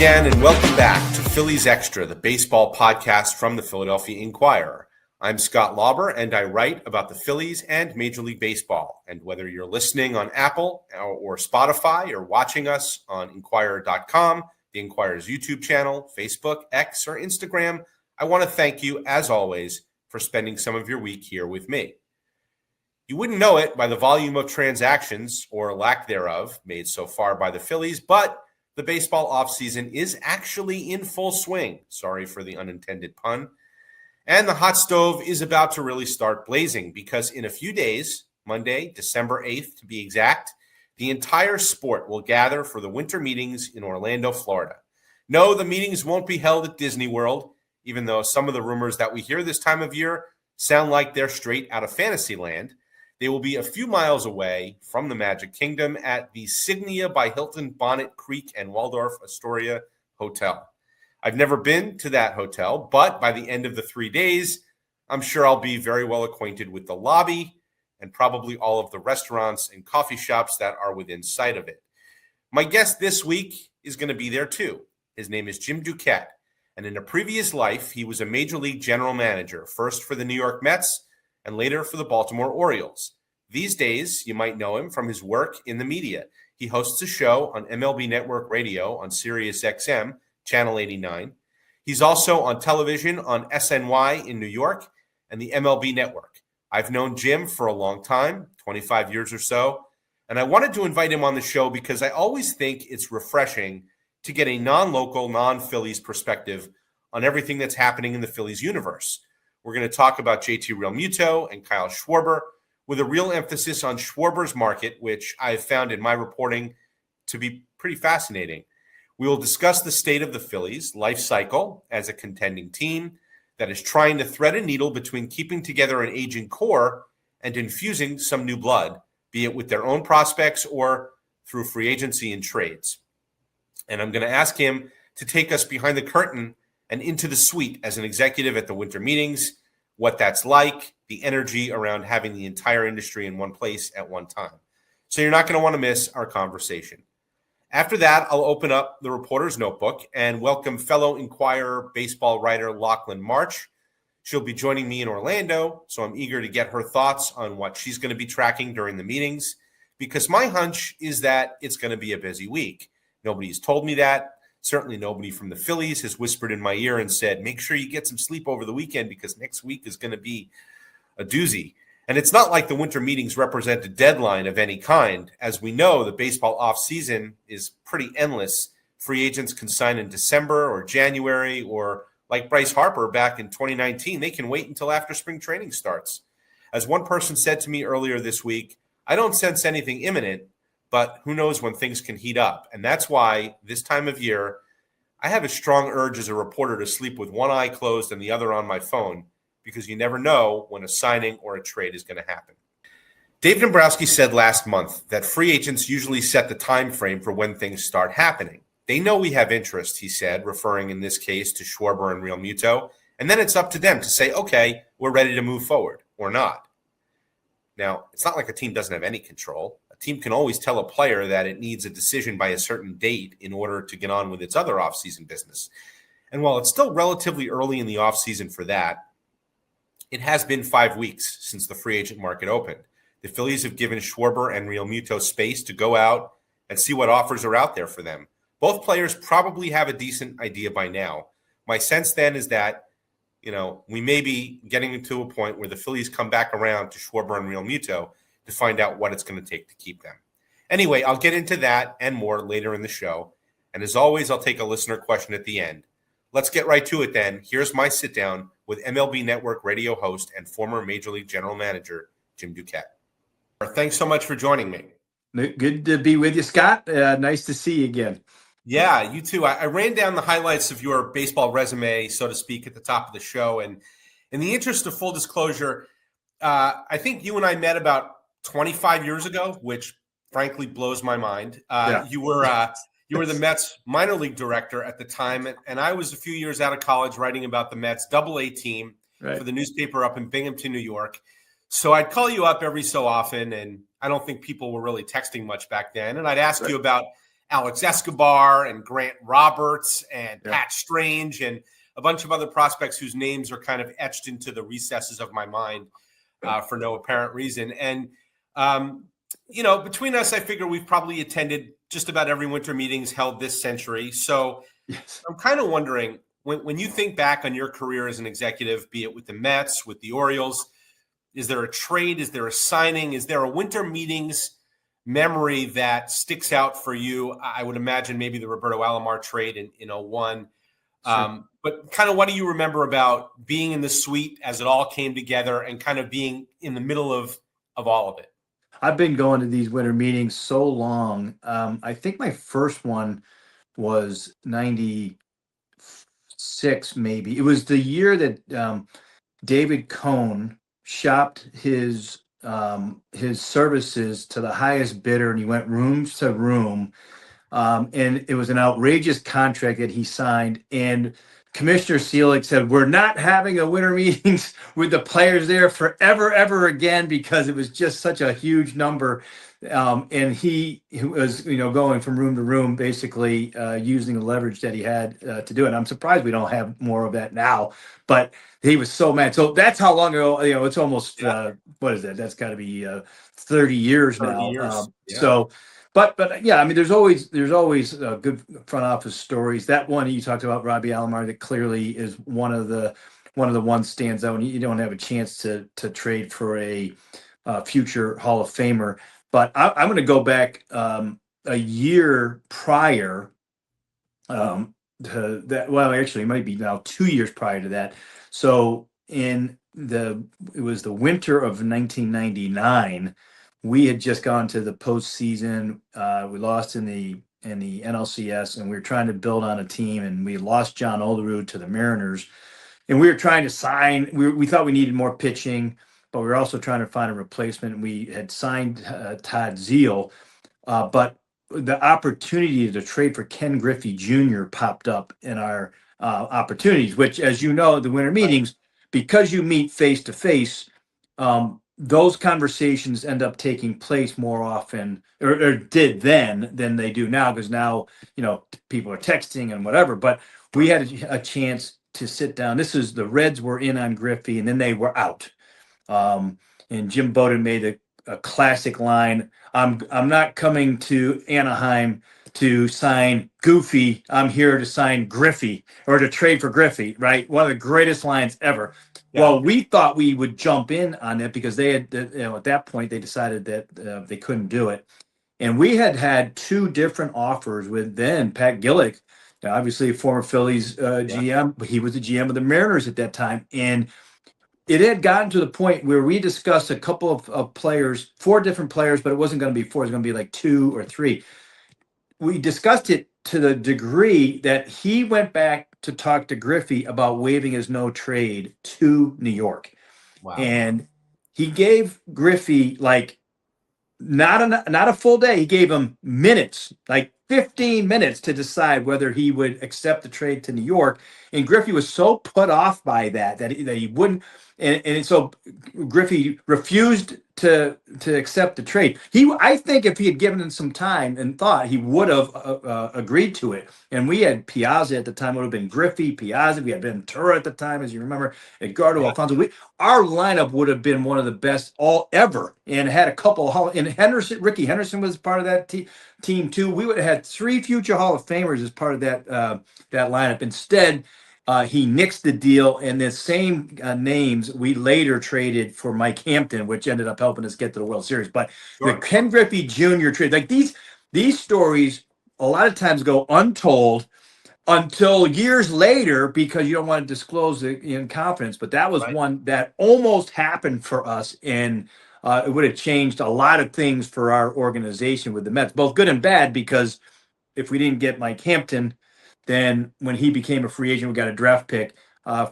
again, and welcome back to Phillies Extra, the baseball podcast from the Philadelphia Inquirer. I'm Scott Lauber, and I write about the Phillies and Major League Baseball. And whether you're listening on Apple or Spotify or watching us on Inquirer.com, the Inquirer's YouTube channel, Facebook, X, or Instagram, I want to thank you, as always, for spending some of your week here with me. You wouldn't know it by the volume of transactions, or lack thereof, made so far by the Phillies, but the baseball offseason is actually in full swing. Sorry for the unintended pun. And the hot stove is about to really start blazing because in a few days, Monday, December 8th to be exact, the entire sport will gather for the winter meetings in Orlando, Florida. No, the meetings won't be held at Disney World, even though some of the rumors that we hear this time of year sound like they're straight out of Fantasyland. They will be a few miles away from the Magic Kingdom at the Signia by Hilton Bonnet Creek and Waldorf Astoria Hotel. I've never been to that hotel, but by the end of the 3 days, I'm sure I'll be very well acquainted with the lobby and probably all of the restaurants and coffee shops that are within sight of it. My guest this week is going to be there too. His name is Jim Duquette, and in a previous life, he was a Major League general manager, first for the New York Mets and later for the Baltimore Orioles. These days, you might know him from his work in the media. He hosts a show on MLB Network Radio on Sirius XM, Channel 89. He's also on television on SNY in New York and the MLB Network. I've known Jim for a long time, 25 years or so, and I wanted to invite him on the show because I always think it's refreshing to get a non-local, non-Phillies perspective on everything that's happening in the Phillies universe. We're going to talk about J.T. Realmuto and Kyle Schwarber with a real emphasis on Schwarber's market, which I have found in my reporting to be pretty fascinating. We will discuss the state of the Phillies' life cycle as a contending team that is trying to thread a needle between keeping together an aging core and infusing some new blood, be it with their own prospects or through free agency and trades. And I'm going to ask him to take us behind the curtain and into the suite as an executive at the winter meetings, what that's like, the energy around having the entire industry in one place at one time. So you're not going to want to miss our conversation. After that, I'll open up the reporter's notebook and welcome fellow Inquirer baseball writer Lachlan March. She'll be joining me in Orlando, so I'm eager to get her thoughts on what she's going to be tracking during the meetings, because my hunch is that it's going to be a busy week. Nobody's told me that. Certainly nobody from the Phillies has whispered in my ear and said, make sure you get some sleep over the weekend because next week is going to be a doozy. And it's not like the winter meetings represent a deadline of any kind. As we know, the baseball offseason is pretty endless. Free agents can sign in December or January, or like Bryce Harper back in 2019, they can wait until after spring training starts. As one person said to me earlier this week, I don't sense anything imminent, but who knows when things can heat up. And that's why this time of year, I have a strong urge as a reporter to sleep with one eye closed and the other on my phone, because you never know when a signing or a trade is going to happen. Dave Dombrowski said last month that free agents usually set the time frame for when things start happening. They know we have interest, he said, referring in this case to Schwarber and Realmuto, and then it's up to them to say, okay, we're ready to move forward or not. Now, it's not like a team doesn't have any control. A team can always tell a player that it needs a decision by a certain date in order to get on with its other offseason business. And while it's still relatively early in the offseason for that, it has been 5 weeks since the free agent market opened. The Phillies have given Schwarber and Realmuto space to go out and see what offers are out there for them. Both players probably have a decent idea by now. My sense then is that, we may be getting to a point where the Phillies come back around to Schwarber and Realmuto to find out what it's going to take to keep them. Anyway, I'll get into that and more later in the show. And as always, I'll take a listener question at the end. Let's get right to it then. Here's my sit down with MLB Network Radio host and former Major League General Manager, Jim Duquette. Thanks so much for joining me. Good to be with you, Scott. Nice to see you again. Yeah, you too. I ran down the highlights of your baseball resume, so to speak, at the top of the show. And in the interest of full disclosure, I think you and I met about 25 years ago, which frankly blows my mind. You were the Mets minor league director at the time, and I was a few years out of college writing about the Mets AA team for the newspaper up in Binghamton, New York. So I'd call you up every so often, and I don't think people were really texting much back then. And I'd ask you about Alex Escobar and Grant Roberts and Yeah. Pat Strange and a bunch of other prospects whose names are kind of etched into the recesses of my mind for no apparent reason. And, between us, I figure we've probably attended just about every winter meetings held this century. So Yes. I'm kind of wondering, when you think back on your career as an executive, be it with the Mets, with the Orioles, is there a trade? Is there a signing? Is there a winter meetings memory that sticks out for you? I would imagine maybe the Roberto Alomar trade in 01. Sure. But kind of what do you remember about being in the suite as it all came together and kind of being in the middle of all of it? I've been going to these winter meetings so long. I think my first one was 96, maybe. It was the year that David Cohn shopped his services to the highest bidder, and he went room to room. And it was an outrageous contract that he signed. And Commissioner Seelig said, "We're not having a winter meetings with the players there forever, ever again," because it was just such a huge number. And he was, going from room to room, basically using the leverage that he had to do it. And I'm surprised we don't have more of that now, but he was so mad. So that's how long ago, it's almost, what is that? That's got to be 30 years 30 now. years. So, but yeah, I mean, there's always good front office stories. That one you talked about, Robbie Alomar, that clearly is one of the ones stands out when you don't have a chance to trade for a future Hall of Famer. But I'm going to go back a year prior to that. Well, actually, it might be now 2 years prior to that. So it was the winter of 1999. We had just gone to the postseason. We lost in the NLCS, and we were trying to build on a team. And we lost John Olerud to the Mariners, and we were trying to sign. We thought we needed more pitching, but we were also trying to find a replacement. We had signed Todd Zeal, but the opportunity to trade for Ken Griffey Jr. popped up in our opportunities. Which, as you know, the winter meetings, because you meet face to face. Those conversations end up taking place more often, or did then, than they do now, because now, people are texting and whatever. But we had a chance to sit down. The Reds were in on Griffey, and then they were out. And Jim Bowden made a classic line: I'm not coming to Anaheim to sign Goofy. I'm here to sign Griffey, or to trade for Griffey, right? One of the greatest lines ever. Yeah. Well, we thought we would jump in on it because they had, at that point, they decided that they couldn't do it. And we had two different offers with then Pat Gillick, obviously a former Phillies GM, but he was the GM of the Mariners at that time. And it had gotten to the point where we discussed a couple of players, 4 different players, but it wasn't going to be 4. It was going to be like 2 or 3. We discussed it to the degree that he went back to talk to Griffey about waiving his no trade to New York. Wow. And he gave Griffey not a full day. He gave him minutes, like 15 minutes, to decide whether he would accept the trade to New York. And Griffey was so put off by that he wouldn't. And so Griffey refused to accept the trade. I think if he had given him some time and thought, he would have agreed to it. And we had Piazza at the time. It would have been Griffey, Piazza. We had Ventura at the time, as you remember, Edgardo Alfonso. Our lineup would have been one of the best all ever, and had a couple. And Ricky Henderson was part of that team too. We would have had 3 future Hall of Famers as part of that lineup. Instead, he nixed the deal, and the same names we later traded for Mike Hampton, which ended up helping us get to the World Series. But the Ken Griffey Jr. trade, like these stories, a lot of times go untold until years later, because you don't want to disclose it in confidence. But that was one that almost happened for us, and it would have changed a lot of things for our organization with the Mets, both good and bad, because if we didn't get Mike Hampton, then when he became a free agent, we got a draft pick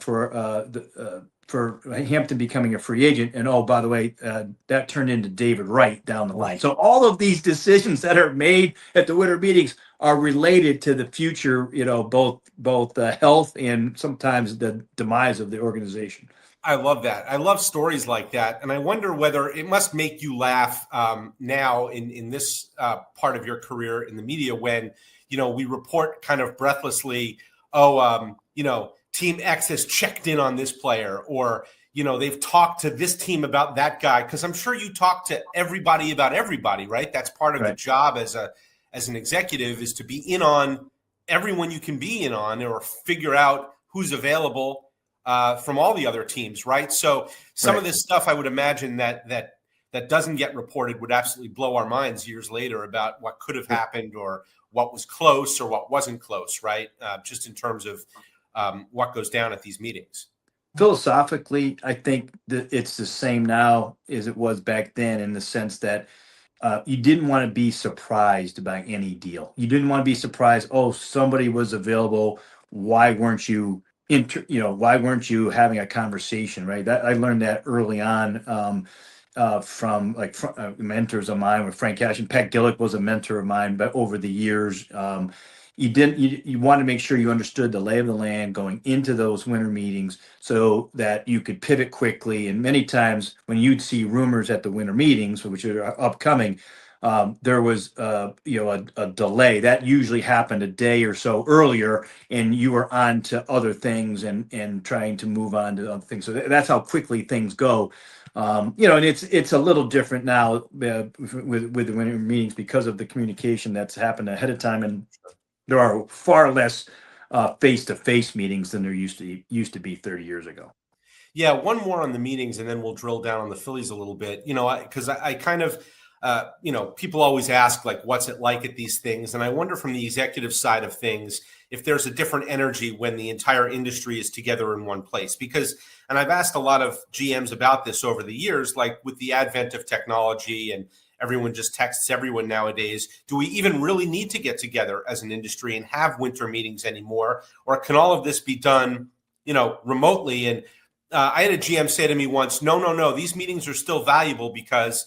for for Hampton becoming a free agent. And oh, by the way, that turned into David Wright down the line. So all of these decisions that are made at the winter meetings are related to the future, both health and sometimes the demise of the organization. I love that. I love stories like that. And I wonder whether it must make you laugh now in this part of your career in the media when, we report kind of breathlessly, Team X has checked in on this player, or, they've talked to this team about that guy. Because I'm sure you talk to everybody about everybody, right? That's part of the job as an executive, is to be in on everyone you can be in on, or figure out who's available from all the other teams, right? So some of this stuff, I would imagine that doesn't get reported would absolutely blow our minds years later about what could have happened, or what was close or what wasn't close, right? Just in terms of what goes down at these meetings. Philosophically, I think that it's the same now as it was back then, in the sense that you didn't want to be surprised by any deal. You didn't want to be surprised, oh, somebody was available. Why weren't you why weren't you having a conversation, right? I learned that early on from mentors of mine, with Frank Cash, and Pat Gillick was a mentor of mine. But over the years, you want to make sure you understood the lay of the land going into those winter meetings, so that you could pivot quickly. And many times when you'd see rumors at the winter meetings, which are upcoming, there was a delay that usually happened a day or so earlier, and you were on to other things and trying to move on to other things. So that's how quickly things go. And it's a little different now with the winter meetings, because of the communication that's happened ahead of time, and there are far less face-to-face meetings than there used to be 30 years ago. Yeah, one more on the meetings, and then we'll drill down on the Phillies a little bit. Because I kind of people always ask, like, what's it like at these things? And I wonder from the executive side of things, if there's a different energy when the entire industry is together in one place. Because, and I've asked a lot of GMs about this over the years, like with the advent of technology and everyone just texts everyone nowadays, do we even really need to get together as an industry and have winter meetings anymore? Or can all of this be done, remotely? And I had a GM say to me once, no, these meetings are still valuable, because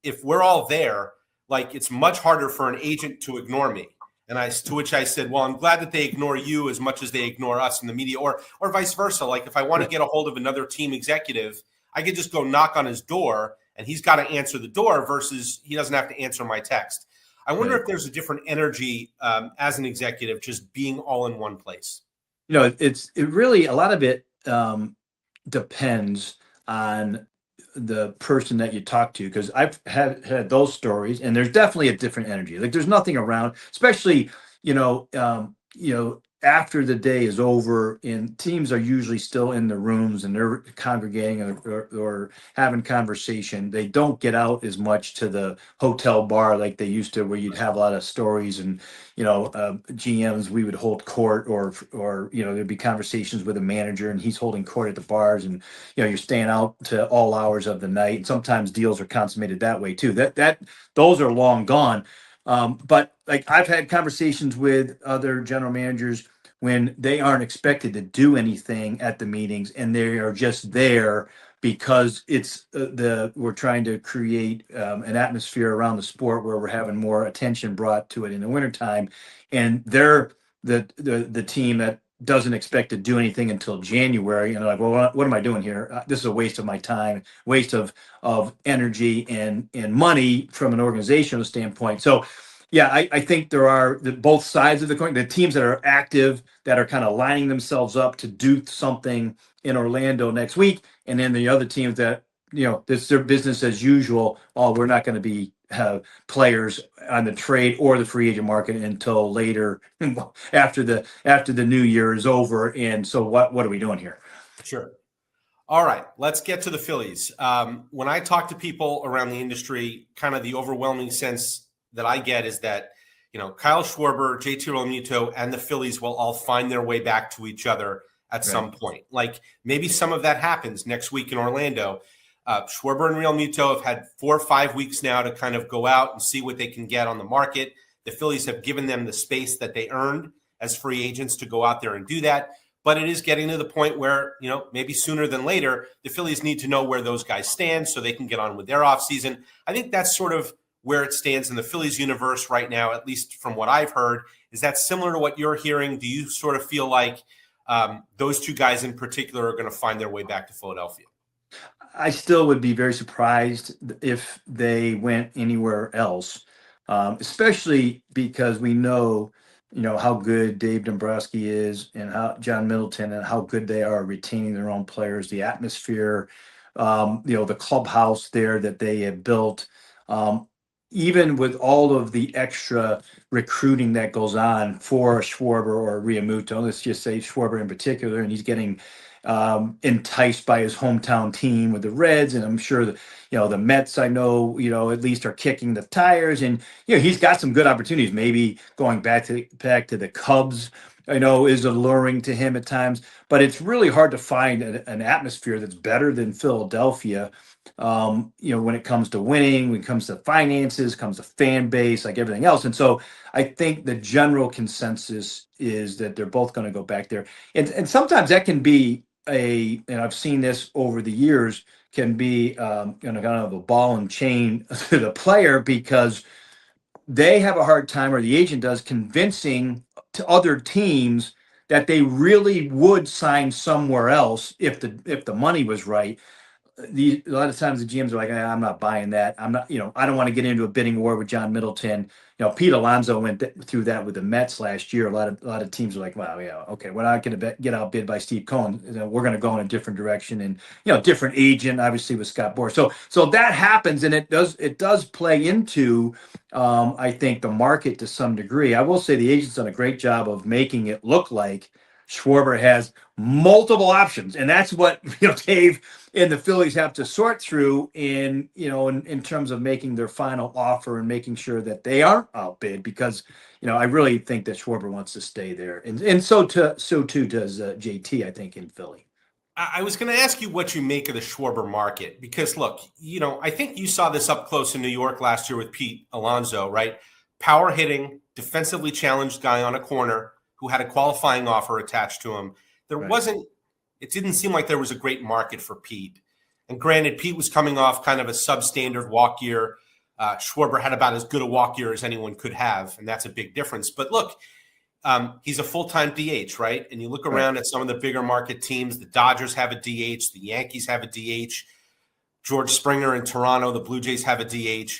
if we're all there, like, it's much harder for an agent to ignore me. And to which I said, well, I'm glad that they ignore you as much as they ignore us in the media, or vice versa. Like, if I want to get a hold of another team executive, I could just go knock on his door and he's got to answer the door, versus he doesn't have to answer my text. I wonder if there's a different energy as an executive, just being all in one place. It really, a lot of it depends on the person that you talk to, because I've had those stories, and there's definitely a different energy. Like, there's nothing around, especially after the day is over, and teams are usually still in the rooms and they're congregating or having conversation. They don't get out as much to the hotel bar like they used to, where you'd have a lot of stories, and GMs, we would hold court, or there'd be conversations with a manager and he's holding court at the bars, and you're staying out to all hours of the night. And sometimes deals are consummated that way too. Those are long gone. But like, I've had conversations with other general managers when they aren't expected to do anything at the meetings, and they are just there because it's we're trying to create an atmosphere around the sport where we're having more attention brought to it in the wintertime, and they're the team that doesn't expect to do anything until January, and they're like, well, what am I doing here? This is a waste of my time, waste of energy and money from an organizational standpoint. So yeah, I think there are both sides of the coin. The teams that are active, that are kind of lining themselves up to do something in Orlando next week, and then the other teams that, it's their business as usual. Oh, we're not going to have players on the trade or the free agent market until later, after the new year is over. And so what are we doing here? Sure. All right, let's get to the Phillies. When I talk to people around the industry, kind of the overwhelming sense that I get is that, Kyle Schwarber, J.T. Realmuto, and the Phillies will all find their way back to each other at some point. Like, maybe some of that happens next week in Orlando. Schwarber and Realmuto have had 4 or 5 weeks now to kind of go out and see what they can get on the market. The Phillies have given them the space that they earned as free agents to go out there and do that. but it is getting to the point where, maybe sooner than later, the Phillies need to know where those guys stand so they can get on with their offseason. I think that's sort of where it stands in the Phillies universe right now, at least from what I've heard. Is that similar to what you're hearing? Do you sort of feel like those two guys in particular are going to find their way back to Philadelphia? I still would be very surprised if they went anywhere else, especially because we know, how good Dave Dombrowski is and how John Middleton and how good they are retaining their own players, the atmosphere, the clubhouse there that they have built. Even with all of the extra recruiting that goes on for Schwarber or Realmuto, let's just say Schwarber in particular, and he's getting enticed by his hometown team with the Reds, and I'm sure the Mets, I know, at least are kicking the tires, and he's got some good opportunities. Maybe going back to the Cubs, I know, is alluring to him at times, but it's really hard to find an atmosphere that's better than Philadelphia. When it comes to winning, when it comes to finances, comes to fan base, like everything else. And so I think the general consensus is that they're both going to go back there. And sometimes that can be and I've seen this over the years, can be kind of a ball and chain to the player, because they have a hard time, or the agent does, convincing to other teams that they really would sign somewhere else if the money was right. A lot of times the GMs are like, I'm not buying that. I'm not, I don't want to get into a bidding war with John Middleton. Pete Alonso went through that with the Mets last year. A lot of teams are like, well, yeah, okay, we're not going to get outbid by Steve Cohen. We're going to go in a different direction, and different agent, obviously, with Scott Boras. So that happens, and it does play into, I think, the market to some degree. I will say the agent's done a great job of making it look like Schwarber has multiple options, and that's what Dave and the Phillies have to sort through in terms of making their final offer and making sure that they aren't outbid, because I really think that Schwarber wants to stay there, and so too does JT, I think, in Philly. I was going to ask you what you make of the Schwarber market, because look, I think you saw this up close in New York last year with Pete Alonso, right? Power hitting, defensively challenged guy on a corner who had a qualifying offer attached to him. It didn't seem like there was a great market for Pete. And granted, Pete was coming off kind of a substandard walk year. Schwarber had about as good a walk year as anyone could have, and that's a big difference. But look, he's a full-time DH, right? And you look around at some of the bigger market teams. The Dodgers have a DH. The Yankees have a DH. George Springer in Toronto. The Blue Jays have a DH.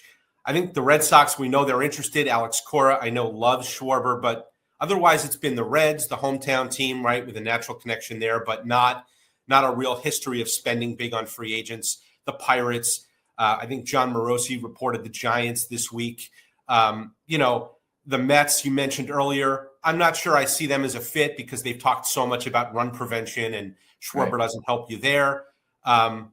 I think the Red Sox, we know they're interested. Alex Cora, I know, loves Schwarber, but otherwise, it's been the Reds, the hometown team, right, with a natural connection there, but not a real history of spending big on free agents. The Pirates, I think John Morosi reported the Giants this week. The Mets you mentioned earlier, I'm not sure I see them as a fit because they've talked so much about run prevention, and Schwarber doesn't help you there. And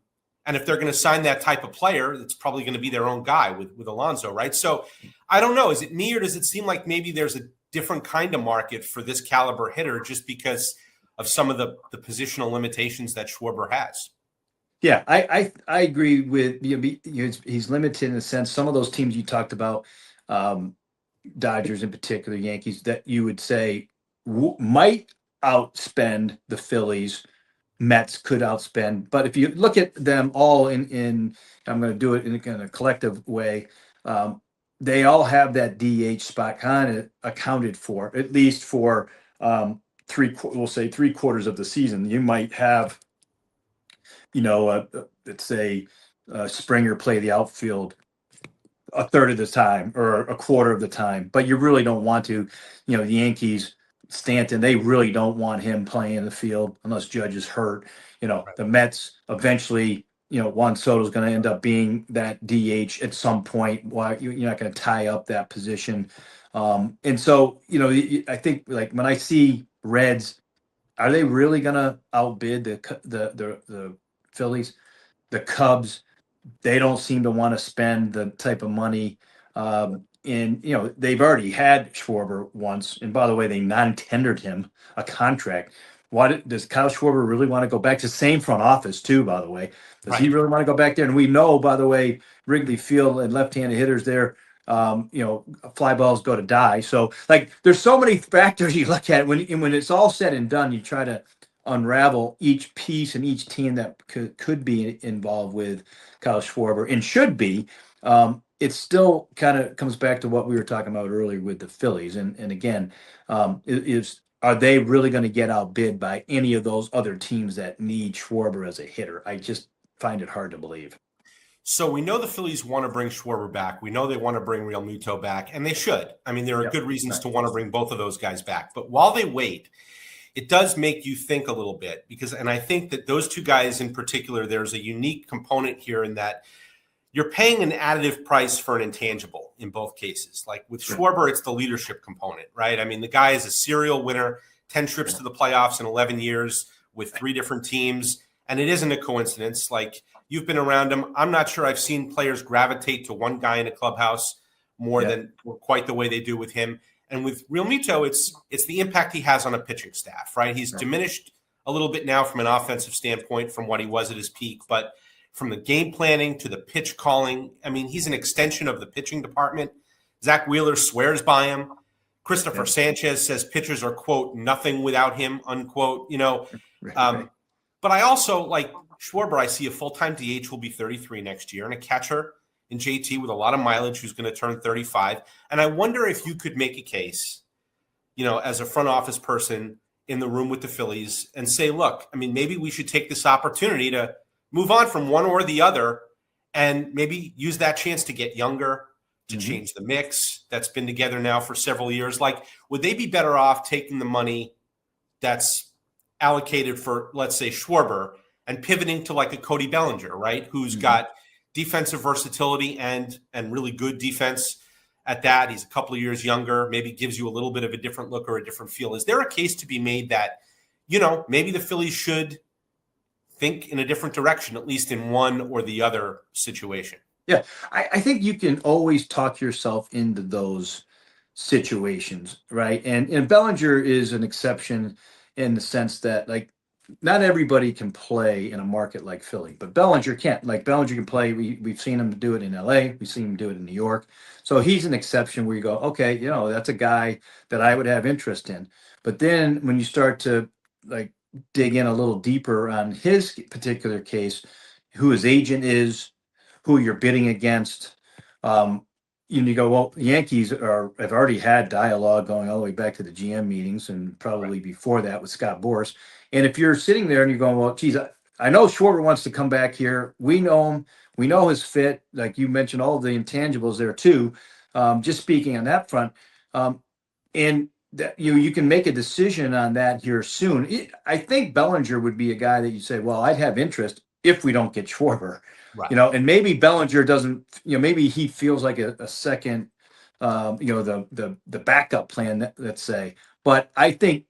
if they're going to sign that type of player, it's probably going to be their own guy with Alonso, right? So I don't know. Is it me, or does it seem like maybe there's a different kind of market for this caliber hitter just because of some of the positional limitations that Schwarber has? Yeah, I agree with he's limited in a sense. Some of those teams you talked about, Dodgers in particular, Yankees, that you would say might outspend the Phillies. Mets could outspend, but if you look at them all in I'm going to do it in a collective way. They all have that DH spot kind of accounted for, at least for we'll say 3/4 of the season. You might have, let's say Springer play the outfield a third of the time or a quarter of the time, but you really don't want to. The Yankees, Stanton, they really don't want him playing in the field unless Judge is hurt. The Mets eventually, Juan Soto is going to end up being that DH at some point. Why you're not going to tie up that position. And so, I think, like, when I see Reds, are they really going to outbid the Phillies? The Cubs, they don't seem to want to spend the type of money. And they've already had Schwarber once, and by the way, they non-tendered him a contract. Does Kyle Schwarber really want to go back to the same front office too, by the way? Does he really want to go back there? And we know, by the way, Wrigley Field and left-handed hitters there, fly balls go to die. So, like, there's so many factors you look at when it's all said and done. You try to unravel each piece and each team that could be involved with Kyle Schwarber and should be. It still kind of comes back to what we were talking about earlier with the Phillies. And again, are they really going to get outbid by any of those other teams that need Schwarber as a hitter? I just find it hard to believe. So we know the Phillies want to bring Schwarber back. We know they want to bring Realmuto back, and they should. I mean, there are good reasons to want to bring both of those guys back. But while they wait, it does make you think a little bit and I think that those two guys in particular, there's a unique component here in that you're paying an additive price for an intangible in both cases. Like with Schwarber, it's the leadership component, right? I mean, the guy is a serial winner, 10 trips to the playoffs in 11 years with 3 different teams. And it isn't a coincidence. Like, you've been around him. I'm not sure I've seen players gravitate to one guy in a clubhouse more than quite the way they do with him. And with Realmuto, it's the impact he has on a pitching staff, right? He's diminished a little bit now from an offensive standpoint from what he was at his peak, but from the game planning to the pitch calling, I mean, he's an extension of the pitching department. Zach Wheeler swears by him. Christopher Sanchez says pitchers are, quote, nothing without him, unquote, you know. But I also, like Schwarber, I see a full-time DH will be 33 next year and a catcher in J.T. with a lot of mileage who's going to turn 35. And I wonder if you could make a case, you know, as a front office person in the room with the Phillies and say, look, I mean, maybe we should take this opportunity to move on from one or the other and maybe use that chance to get younger, to change the mix that's been together now for several years. Like, would they be better off taking the money that's allocated for, let's say, Schwarber and pivoting to like a Cody Bellinger, right? Who's got defensive versatility and really good defense at that. He's a couple of years younger, maybe gives you a little bit of a different look or a different feel. Is there a case to be made that, you know, maybe the Phillies should think in a different direction, at least in one or the other situation? Yeah, I think you can always talk yourself into those situations, right? And Bellinger is an exception in the sense that, like, not everybody can play in a market like Philly, but Bellinger can't. Like, Bellinger can play. We've seen him do it in LA. We've seen him do it in New York. So he's an exception where you go, okay, you know, that's a guy that I would have interest in. But then when you start to like dig in a little deeper on his particular case, who his agent is, who you're bidding against, you go, well, the Yankees have already had dialogue going all the way back to the GM meetings and probably before that with Scott Boras. And if you're sitting there and you're going, well, geez, I know Schwarber wants to come back here. We know him. We know his fit. Like you mentioned, all the intangibles there too. Just speaking on that front, and that you can make a decision on that here soon. I think Bellinger would be a guy that you say, well, I'd have interest if we don't get Schwarber. Right. You know, and maybe Bellinger doesn't, you know, maybe he feels like a second, you know, the backup plan, let's say. But I think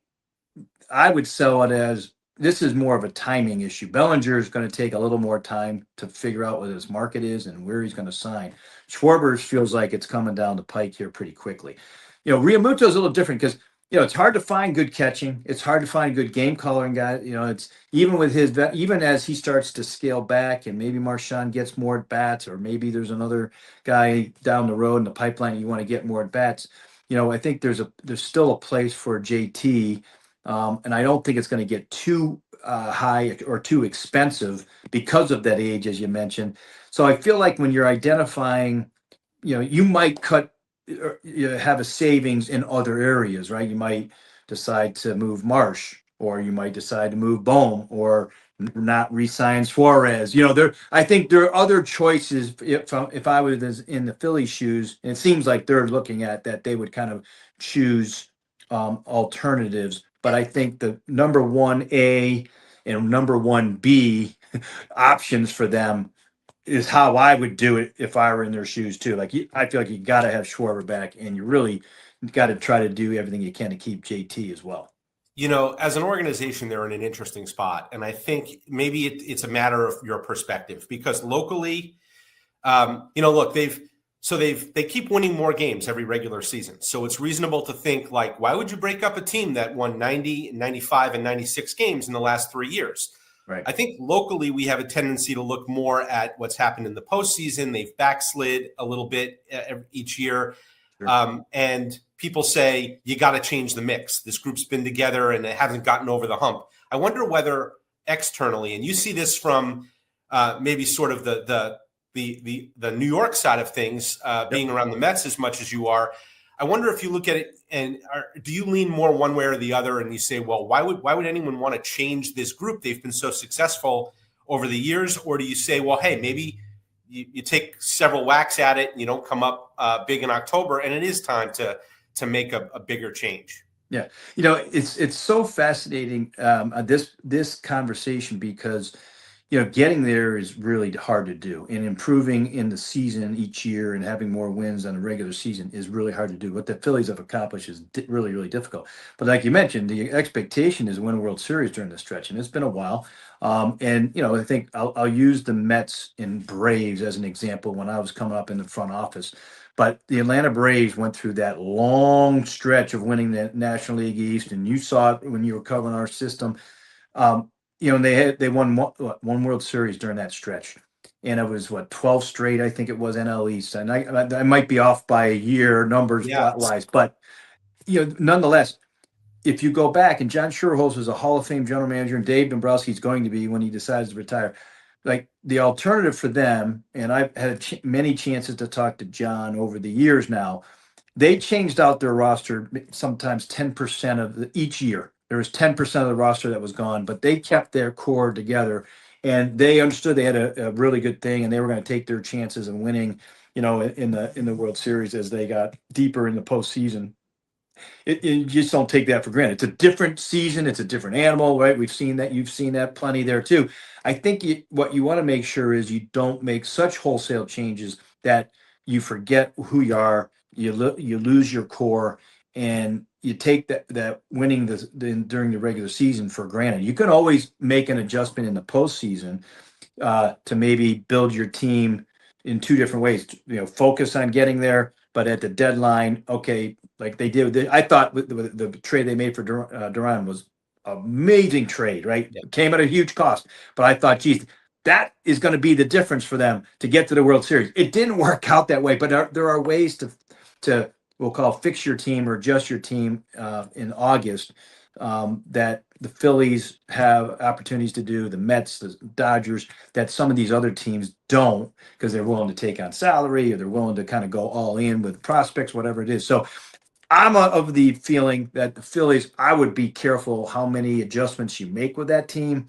I would sell it as this is more of a timing issue. Bellinger is going to take a little more time to figure out what his market is and where he's going to sign. Schwarber feels like it's coming down the pike here pretty quickly. You know, Realmuto is a little different because, you know, it's hard to find good catching. It's hard to find good game coloring guy. You know, it's even with his, even as he starts to scale back and maybe Marchand gets more at bats, or maybe there's another guy down the road in the pipeline you want to get more at bats. You know, I think there's still a place for JT, and I don't think it's going to get too high or too expensive because of that age, as you mentioned. So I feel like when you're identifying, you know, you might you have a savings in other areas, right? You might decide to move Marsh, or you might decide to move Bohm, or not re-sign Suarez. You know, I think there are other choices. If I was in the Phillies' shoes, and it seems like they're looking at that, they would kind of choose alternatives. But I think the number 1A and number 1B options for them is how I would do it if I were in their shoes too. Like, I feel like you got to have Schwarber back, and you really got to try to do everything you can to keep JT as well. You know, as an organization, they're in an interesting spot, and I think maybe it's a matter of your perspective, because locally, you know, look, they keep winning more games every regular season, so it's reasonable to think, like, why would you break up a team that won 90, 95, and 96 games in the last 3 years? Right. I think locally we have a tendency to look more at what's happened in the postseason. They've backslid a little bit each year. Sure. And people say, you got to change the mix. This group's been together and it hasn't gotten over the hump. I wonder whether externally, and you see this from maybe sort of the New York side of things, being around the Mets as much as you are. I wonder if you look at it and do you lean more one way or the other, and you say, well, why would anyone want to change this group? They've been so successful over the years. Or do you say, well, hey, maybe you take several whacks at it and you don't come up big in October, and it is time to make a bigger change? Yeah, it's so fascinating, this conversation, because getting there is really hard to do, and improving in the season each year and having more wins than a regular season is really hard to do. What the Phillies have accomplished is really, really difficult. But like you mentioned, the expectation is to win a World Series during the stretch, and it's been a while. And I think I'll use the Mets and Braves as an example when I was coming up in the front office. But the Atlanta Braves went through that long stretch of winning the National League East, and you saw it when you were covering our system. And they won one World Series during that stretch, and it was 12 straight, I think it was, NL East, and I might be off by a year numbers wise, but nonetheless, if you go back, and John Schuerholz was a Hall of Fame general manager, and Dave Dombrowski is going to be when he decides to retire. Like, the alternative for them, and I've had many chances to talk to John over the years now, they changed out their roster sometimes 10% of each year. There was 10% of the roster that was gone, but they kept their core together, and they understood they had a really good thing, and they were going to take their chances of winning, in the World Series as they got deeper in the postseason. You just don't take that for granted. It's a different season. It's a different animal, right? We've seen that. You've seen that plenty there too. I think what you want to make sure is you don't make such wholesale changes that you forget who you are. You lose your core, and you take that winning during the regular season for granted. You can always make an adjustment in the postseason to maybe build your team in two different ways. Focus on getting there, but at the deadline, okay, like they did. I thought the trade they made for Duran was an amazing trade, right? Yeah. Came at a huge cost, but I thought, geez, that is going to be the difference for them to get to the World Series. It didn't work out that way, but there are ways to we'll call fix your team or adjust your team in August that the Phillies have opportunities to do, the Mets, the Dodgers, that some of these other teams don't, because they're willing to take on salary, or they're willing to kind of go all in with prospects, whatever it is. So I'm of the feeling that the Phillies, I would be careful how many adjustments you make with that team.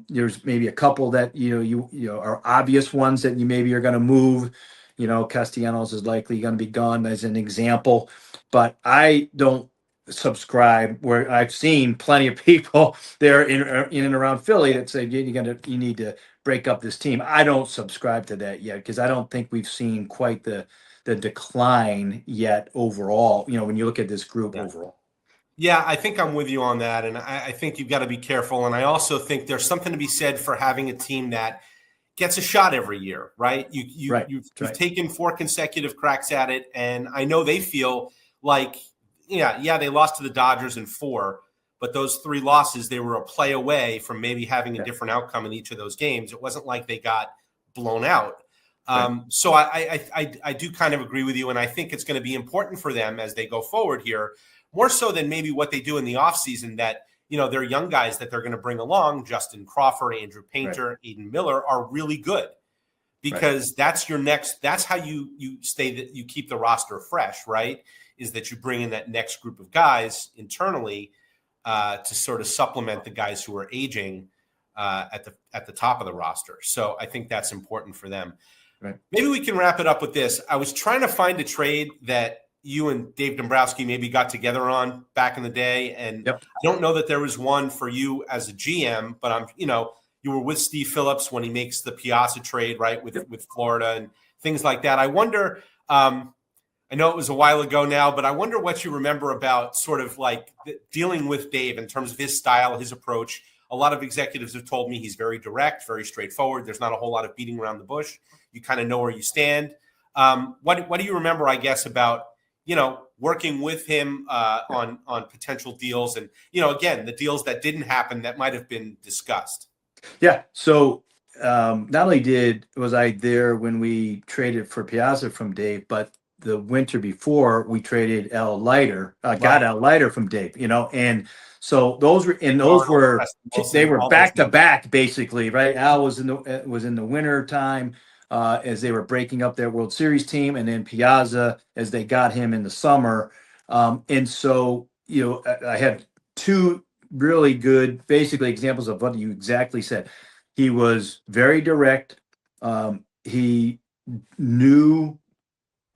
There's maybe a couple that you are obvious ones that you maybe are going to move. Castellanos is likely going to be gone as an example, but I don't subscribe, where I've seen plenty of people there in and around Philly that say you need to break up this team. I don't subscribe to that yet, because I don't think we've seen quite the decline yet overall, when you look at this group overall. Yeah, I think I'm with you on that. And I think you've got to be careful. And I also think there's something to be said for having a team that gets a shot every year, right? You've taken 4 consecutive cracks at it. And I know they feel like, they lost to the Dodgers in 4, but those 3 losses, they were a play away from maybe having a different outcome in each of those games. It wasn't like they got blown out. So I do kind of agree with you. And I think it's going to be important for them as they go forward here, more so than maybe what they do in the offseason, that, they're young guys that they're going to bring along. Justin Crawford, Andrew Painter, Aiden Miller are really good, because that's your next, that's how you stay, that you keep the roster fresh, right? Is that you bring in that next group of guys internally to sort of supplement the guys who are aging at the top of the roster. So I think that's important for them. Right. Maybe we can wrap it up with this. I was trying to find a trade that you and Dave Dombrowski maybe got together on back in the day. And I don't know that there was one for you as a GM, but you were with Steve Phillips when he makes the Piazza trade, right? With Florida and things like that. I wonder, I know it was a while ago now, but I wonder what you remember about sort of like dealing with Dave in terms of his style, his approach. A lot of executives have told me he's very direct, very straightforward. There's not a whole lot of beating around the bush. You kind of know where you stand. What do you remember, I guess, about, working with him on potential deals and, again, the deals that didn't happen that might have been discussed? Yeah. So not only was I there when we traded for Piazza from Dave, but the winter before we traded got Al Leiter from Dave, and So those were they were back to back basically, right? Al was in the winter time as they were breaking up their World Series team, and then Piazza as they got him in the summer. And so, I had two really good, basically examples of what you exactly said. He was very direct. He knew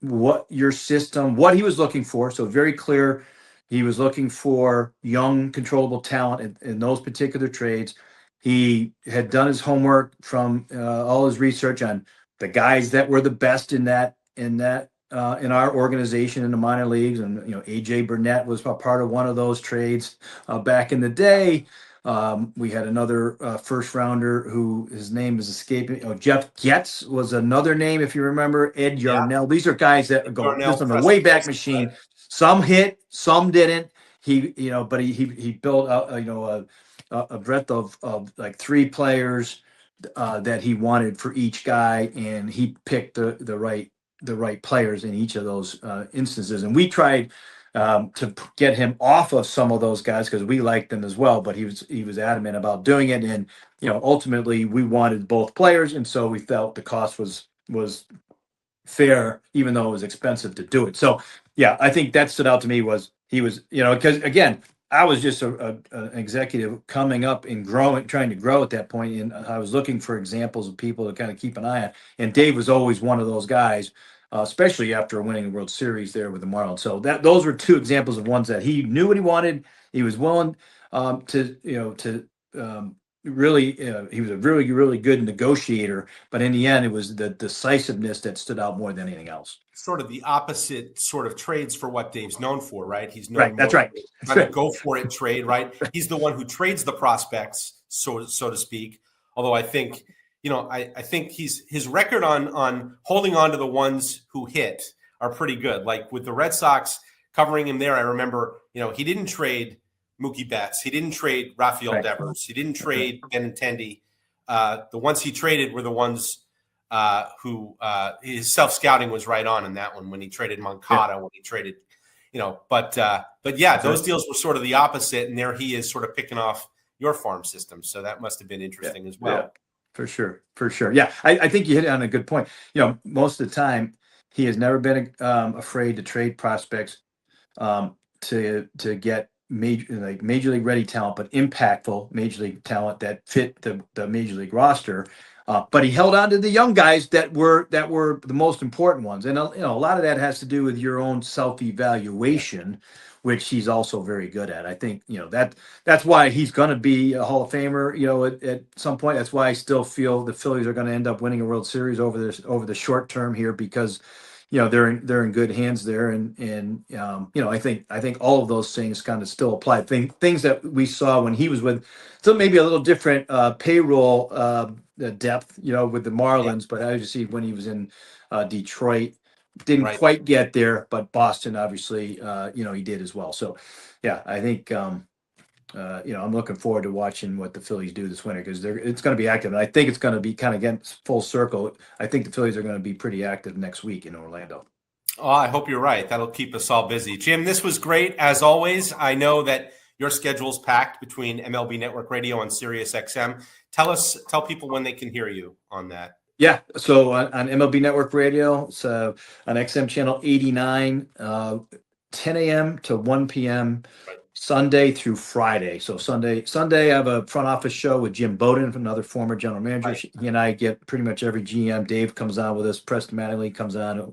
what your system, what he was looking for. So very clear. He was looking for young, controllable talent in those particular trades. He had done his homework from all his research on the guys that were the best in our organization in the minor leagues. And, AJ Burnett was a part of one of those trades back in the day. We had another first rounder who his name is escaping. Jeff Getz was another name, if you remember. Ed Yarnell. These are guys that go just on the way back machine. Some hit, some didn't. But he built a breadth of like three players that he wanted for each guy, and he picked the right players in each of those instances. And we tried to get him off of some of those guys because we liked them as well, but he was adamant about doing it. And ultimately we wanted both players, and so we felt the cost was fair, even though it was expensive to do it. So yeah, I think that stood out to me was he was, because again, I was just an executive coming up and trying to grow at that point, and I was looking for examples of people to kind of keep an eye on. And Dave was always one of those guys, especially after winning the World Series there with the Marlins. So those were two examples of ones that he knew what he wanted. He was willing really, he was a really, really good negotiator. But in the end, it was the decisiveness that stood out more than anything else. Sort of the opposite sort of trades for what Dave's known for, right? He's known that's right. Kind of go for it trade, right? He's the one who trades the prospects, so to speak. Although I think, I think his record on holding on to the ones who hit are pretty good. Like with the Red Sox covering him there, I remember, he didn't trade Mookie Betts. He didn't trade Rafael Devers. He didn't trade Benintendi. The ones he traded were the ones who his self-scouting was right on in that one when he traded Moncada, when he traded, but yeah, those deals were sort of the opposite, and there he is sort of picking off your farm system. So that must have been interesting as well. Yeah, for sure. Yeah, I think you hit on a good point. Most of the time he has never been afraid to trade prospects to get major league ready talent, but impactful major league talent that fit the major league roster. But he held on to the young guys that were the most important ones. And a lot of that has to do with your own self-evaluation, which he's also very good at. I think that's why he's going to be a Hall of Famer. At some point, that's why I still feel the Phillies are going to end up winning a World Series over the short term here, because they're in good hands there, and I think all of those things kind of still apply. Things that we saw when he was with, so maybe a little different payroll depth, with the Marlins, but as you see when he was in Detroit, didn't quite get there, but Boston obviously, he did as well. So yeah, I think I'm looking forward to watching what the Phillies do this winter, because it's going to be active, and I think it's going to be kind of getting full circle. I think the Phillies are going to be pretty active next week in Orlando. Oh, I hope you're right. That'll keep us all busy. Jim, this was great as always. I know that your schedule's packed between MLB Network Radio and Sirius XM. Tell people when they can hear you on that. Yeah, so on MLB Network Radio, it's on XM channel 89, 10 a.m. to 1 p.m. Sunday through Friday. So Sunday I have a front office show with Jim Bowden, another former general manager. He and I get pretty much every GM. Dave comes on with us. Preston Mattingly comes on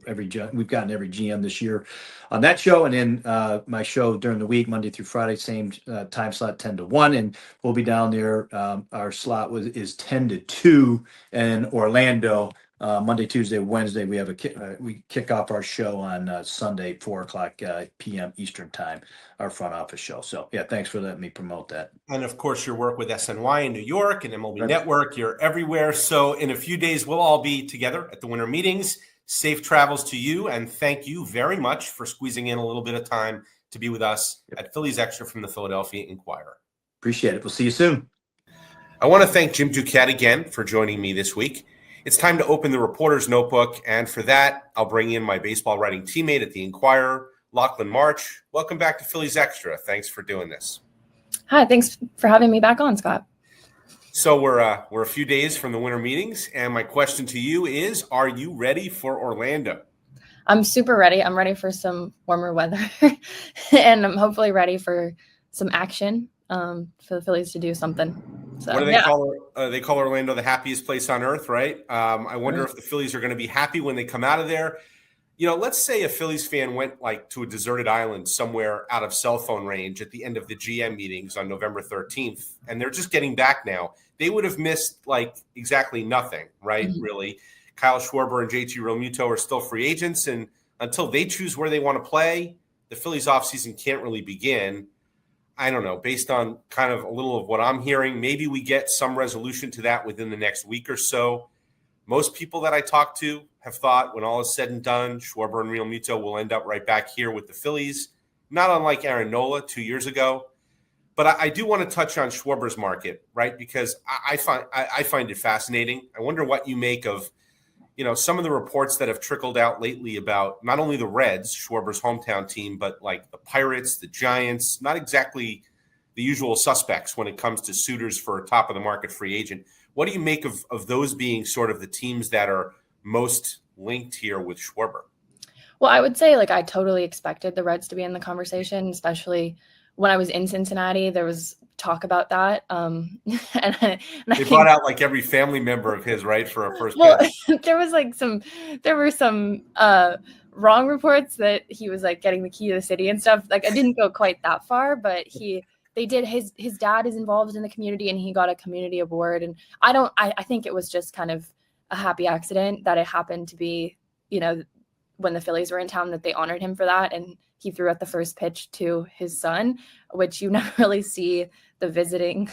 we've gotten every GM this year on that show. And then my show during the week, Monday through Friday, same time slot, 10 to 1. And we'll be down there. Our slot is 10 to 2 in Orlando. Monday, Tuesday, Wednesday, we kick off our show on Sunday, 4:00 p.m. Eastern time, our front office show. So yeah, thanks for letting me promote that. And of course, your work with SNY in New York and MLB Network, you're everywhere. So in a few days, we'll all be together at the winter meetings. Safe travels to you, and thank you very much for squeezing in a little bit of time to be with us at Phillies Extra from the Philadelphia Inquirer. Appreciate it. We'll see you soon. I want to thank Jim Duquette again for joining me this week. It's time to open the reporter's notebook, and for that, I'll bring in my baseball writing teammate at the Inquirer, Lachlan March. Welcome back to Phillies Extra. Thanks for doing this. Hi, thanks for having me back on, Scott. So we're a few days from the winter meetings, and my question to you is: are you ready for Orlando? I'm super ready. I'm ready for some warmer weather, and I'm hopefully ready for some action for the Phillies to do something. So, what do they call it? They call Orlando the happiest place on earth, right? I wonder if the Phillies are going to be happy when they come out of there. Let's say a Phillies fan went to a deserted island somewhere out of cell phone range at the end of the GM meetings on November 13th, and they're just getting back now. They would have missed exactly nothing, right? Mm-hmm. Really. Kyle Schwarber and J.T. Realmuto are still free agents, and until they choose where they want to play, the Phillies offseason can't really begin. I don't know. Based on kind of a little of what I'm hearing, maybe we get some resolution to that within the next week or so. Most people that I talk to have thought when all is said and done, Schwarber and Realmuto will end up right back here with the Phillies, not unlike Aaron Nola 2 years ago. But I do want to touch on Schwarber's market, right? Because I find it fascinating. I wonder what you make of, some of the reports that have trickled out lately about not only the Reds, Schwarber's hometown team, but like the Pirates, the Giants, not exactly the usual suspects when it comes to suitors for a top of the market free agent. What do you make of those being sort of the teams that are most linked here with Schwarber? Well, I would say I totally expected the Reds to be in the conversation, especially when I was in Cincinnati. There was talk about that. And they brought out every family member of his, right, for a first pitch. There were some wrong reports that he was getting the key to the city and stuff. I didn't go quite that far, but they did. His dad is involved in the community and he got a community award. And I think it was just kind of a happy accident that it happened to be, when the Phillies were in town, that they honored him for that. And he threw out the first pitch to his son, which you never really see the visiting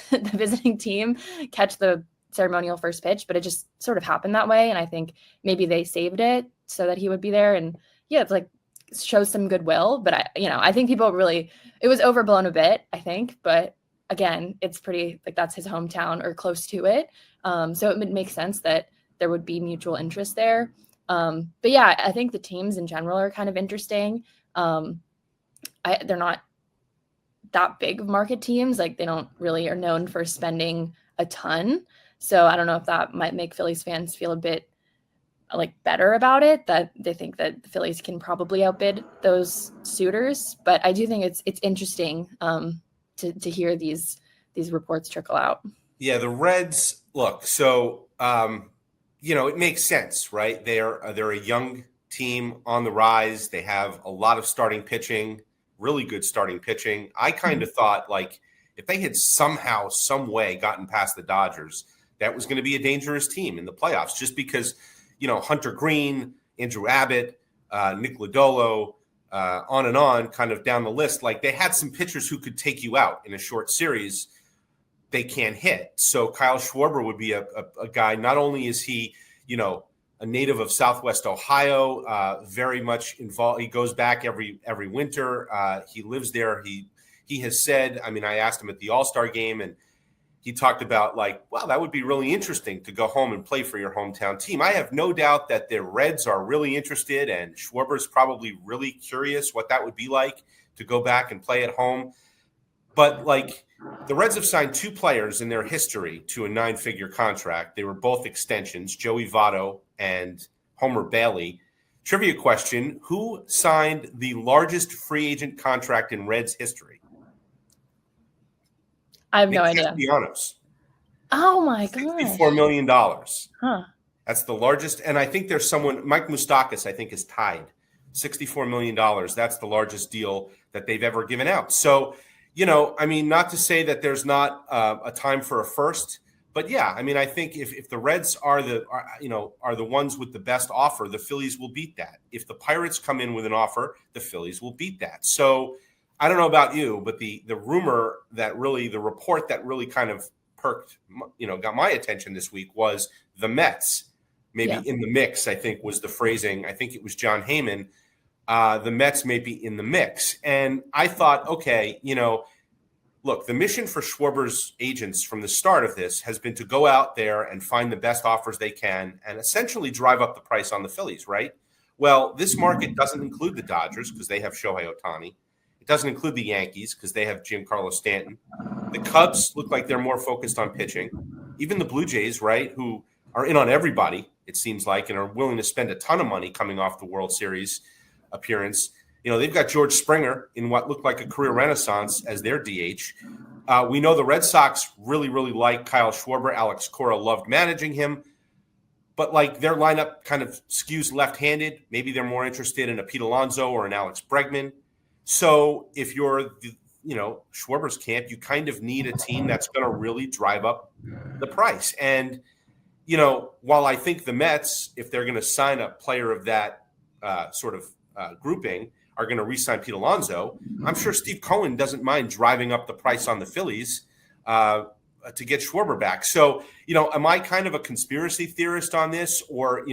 team catch the ceremonial first pitch, but it just sort of happened that way. And I think maybe they saved it so that he would be there. And yeah, it's shows some goodwill, but I think people really, it was overblown a bit, I think, but again, it's pretty that's his hometown or close to it. So it would make sense that there would be mutual interest there. But yeah, I think the teams in general are kind of interesting. They're not that big of market teams. They don't really are known for spending a ton. So I don't know if that might make Phillies fans feel a bit better about it, that they think that the Phillies can probably outbid those suitors. But I do think it's interesting to hear these reports trickle out. Yeah, the Reds, look, so it makes sense, right? They're a young team on the rise. They have a lot of starting pitching, really good starting pitching. I kind of thought if they had somehow, some way gotten past the Dodgers, that was going to be a dangerous team in the playoffs, just because, Hunter Green, Andrew Abbott, Nick Lodolo, on and on, kind of down the list. They had some pitchers who could take you out in a short series. They can't hit. So Kyle Schwarber would be a guy. Not only is he, a native of Southwest Ohio, very much involved. He goes back every winter. He lives there. He has said, I asked him at the All-Star game, and he talked about wow, that would be really interesting to go home and play for your hometown team. I have no doubt that the Reds are really interested, and Schwarber's probably really curious what that would be like to go back and play at home. But the Reds have signed two players in their history to a 9-figure contract. They were both extensions, Joey Votto and Homer Bailey. Trivia question: who signed the largest free agent contract in Reds history? I have no idea. Castellanos. Oh my God! $64 million. Huh. That's the largest, and I think there's someone. Mike Moustakas, I think, is tied. $64 million. That's the largest deal that they've ever given out. So. Not to say that there's not a time for a first, but yeah, I think if the Reds are the ones with the best offer, the Phillies will beat that. If the Pirates come in with an offer, the Phillies will beat that. So I don't know about you, but the rumor that really, the report that really kind of got my attention this week was the Mets, maybe in the mix, I think was the phrasing. I think it was John Heyman. The Mets may be in the mix. And I thought, okay, look, the mission for Schwarber's agents from the start of this has been to go out there and find the best offers they can and essentially drive up the price on the Phillies, right? Well, this market doesn't include the Dodgers because they have Shohei Ohtani. It doesn't include the Yankees because they have Giancarlo Stanton. The Cubs look like they're more focused on pitching. Even the Blue Jays, right, who are in on everybody, it seems like, and are willing to spend a ton of money coming off the World Series appearance. They've got George Springer in what looked like a career renaissance as their DH. We know the Red Sox really, really like Kyle Schwarber. Alex Cora loved managing him. But like their lineup kind of skews left-handed. Maybe they're more interested in a Pete Alonso or an Alex Bregman. So if you're Schwarber's camp, you kind of need a team that's going to really drive up the price. And, while I think the Mets, if they're going to sign a player of that grouping, are going to re-sign Pete Alonso, I'm sure Steve Cohen doesn't mind driving up the price on the Phillies to get Schwarber back. So, am I kind of a conspiracy theorist on this? Or,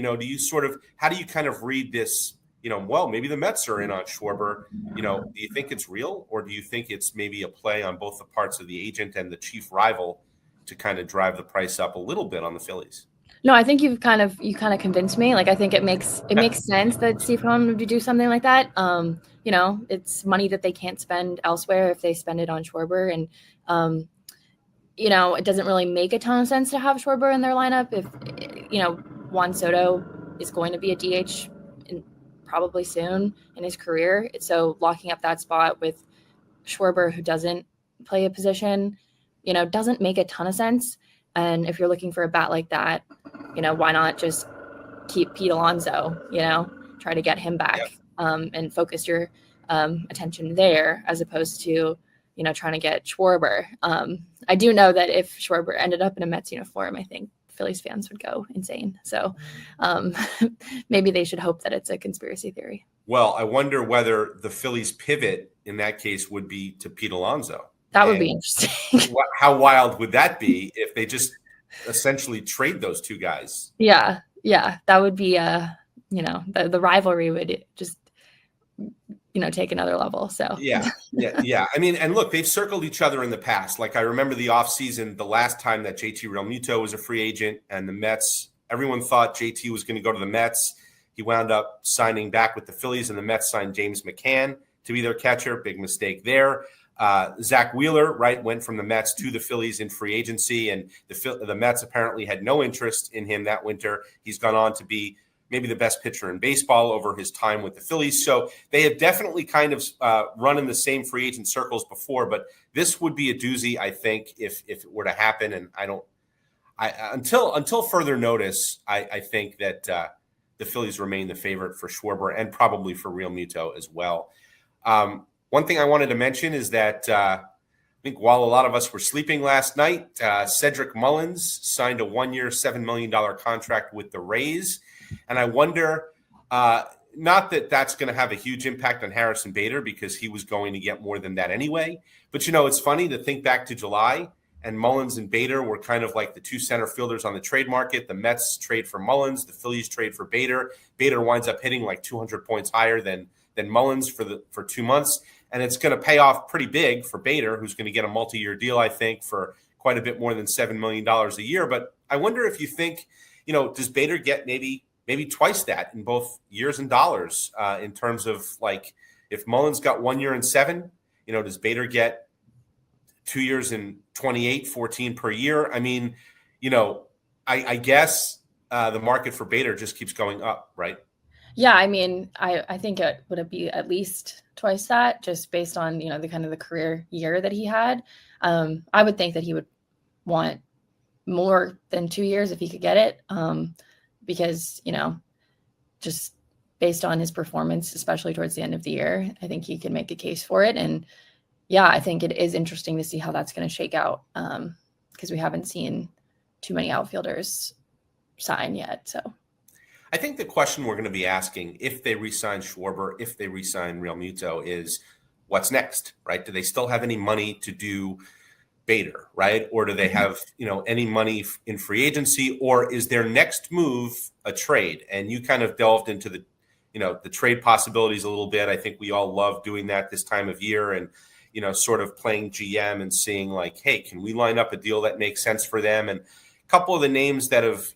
how do you kind of read this? Maybe the Mets are in on Schwarber. Do you think it's real, or do you think it's maybe a play on both the parts of the agent and the chief rival to kind of drive the price up a little bit on the Phillies? No, I think you kind of convinced me. Like, I think it makes sense that Steve Cohen would do something like that. It's money that they can't spend elsewhere if they spend it on Schwarber, and it doesn't really make a ton of sense to have Schwarber in their lineup if Juan Soto is going to be a DH probably soon in his career. So locking up that spot with Schwarber, who doesn't play a position, doesn't make a ton of sense. And if you're looking for a bat like that, why not just keep Pete Alonso, try to get him back, and focus your attention there as opposed to, trying to get Schwarber. I do know that if Schwarber ended up in a Mets uniform, I think Phillies fans would go insane. So maybe they should hope that it's a conspiracy theory. Well, I wonder whether the Phillies pivot in that case would be to Pete Alonso. That would be interesting. How wild would that be if they just essentially trade those two guys? Yeah. That would be, the rivalry would just, take another level. So yeah. I mean, and look, they've circled each other in the past. Like I remember the offseason, the last time that J.T. Realmuto was a free agent and the Mets, everyone thought J.T. was going to go to the Mets. He wound up signing back with the Phillies, and the Mets signed James McCann to be their catcher. Big mistake there. Zach Wheeler, right, went from the Mets to the Phillies in free agency, and the Mets apparently had no interest in him that winter. He's gone on to be maybe the best pitcher in baseball over his time with the Phillies. So they have definitely kind of run in the same free agent circles before, but this would be a doozy, I think, if it were to happen. And until further notice, I think that the Phillies remain the favorite for Schwarber and probably for Realmuto as well. One thing I wanted to mention is that I think while a lot of us were sleeping last night, Cedric Mullins signed a 1-year, $7 million contract with the Rays. And I wonder, not that that's going to have a huge impact on Harrison Bader because he was going to get more than that anyway. But, it's funny to think back to July, and Mullins and Bader were kind of like the two center fielders on the trade market. The Mets trade for Mullins. The Phillies trade for Bader. Bader winds up hitting like 200 points higher than Mullins for 2 months. And it's going to pay off pretty big for Bader, who's going to get a multi-year deal, I think, for quite a bit more than $7 million a year. But I wonder if you think, does Bader get maybe twice that in both years and dollars in terms of like if Mullins got 1 year and $7 million, does Bader get 2 years and 28, 14 per year? I mean, I guess the market for Bader just keeps going up, right? Yeah, I mean, I think it would be at least twice that, just based on, the kind of the career year that he had. I would think that he would want more than 2 years if he could get it. Because, just based on his performance, especially towards the end of the year, I think he can make a case for it. And yeah, I think it is interesting to see how that's going to shake out, because we haven't seen too many outfielders sign yet. So I think the question we're going to be asking if they re-sign Schwarber, if they re-sign Realmuto, is what's next, right? Do they still have any money to do Bader, right? Or do they have, any money in free agency, or is their next move a trade? And you kind of delved into the trade possibilities a little bit. I think we all love doing that this time of year and, sort of playing GM and seeing like, hey, can we line up a deal that makes sense for them? And a couple of the names that have,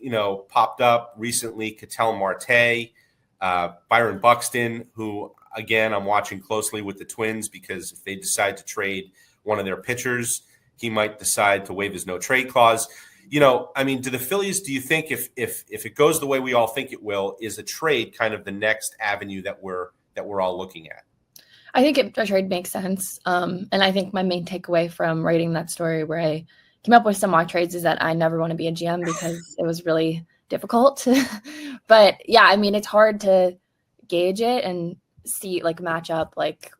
popped up recently, Ketel Marte, Byron Buxton, who Again, I'm watching closely with the Twins because if they decide to trade one of their pitchers, he might decide to waive his no trade clause. Do the Phillies, do you think if it goes the way we all think it will, is a trade kind of the next avenue that we're all looking at? I think a trade makes sense. And I think my main takeaway from writing that story where I came up with some mock trades is that I never want to be a GM because it was really difficult. But yeah, I mean, it's hard to gauge it and see, like, match up, like,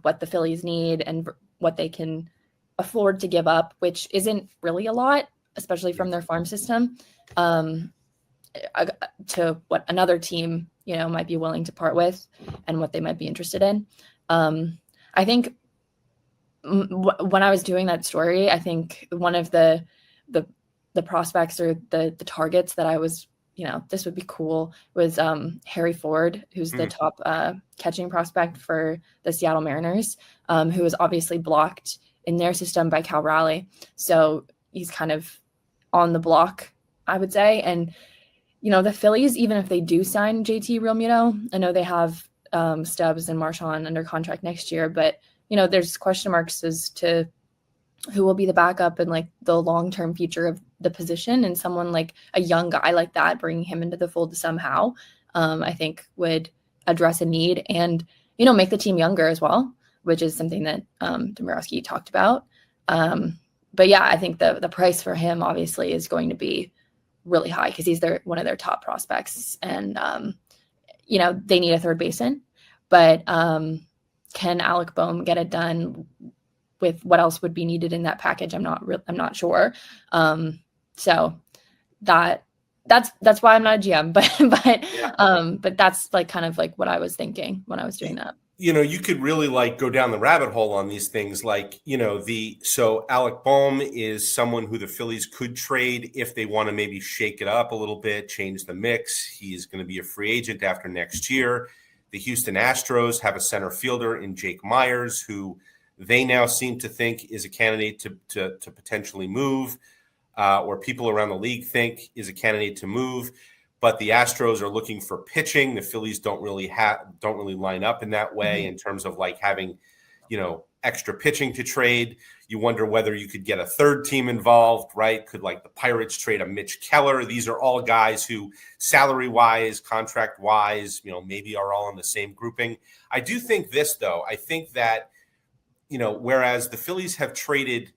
what the Phillies need and what they can afford to give up, which isn't really a lot, especially from their farm system, to what another team, might be willing to part with and what they might be interested in. I think when I was doing that story, I think one of the prospects or the targets that I was, this would be cool, was Harry Ford, who's the top catching prospect for the Seattle Mariners, who was obviously blocked in their system by Cal Raleigh. So he's kind of on the block, I would say. And, the Phillies, even if they do sign J.T. Realmuto, I know they have Stubbs and Marchand under contract next year, but, there's question marks as to who will be the backup and, like, the long-term future of the position. And someone like a young guy like that, bringing him into the fold somehow, I think would address a need and, make the team younger as well, which is something that Dombrowski talked about. But yeah, I think the price for him obviously is going to be really high because he's one of their top prospects, and they need a third baseman. But can Alec Boehm get it done with what else would be needed in that package? I'm not sure. So that's why I'm not a GM, but that's like kind of like what I was thinking when I was doing that. You could really go down the rabbit hole on these things. So Alec Boehm is someone who the Phillies could trade if they want to maybe shake it up a little bit, change the mix. He's going to be a free agent after next year. The Houston Astros have a center fielder in Jake Myers, who they now seem to think is a candidate to potentially move, or people around the league think is a candidate to move. But the Astros are looking for pitching. The Phillies don't really line up in that way in terms of having, extra pitching to trade. You wonder whether you could get a third team involved, right? Could the Pirates trade a Mitch Keller? These are all guys who salary-wise, contract-wise, maybe are all in the same grouping. I do think this, though. I think that, whereas the Phillies have traded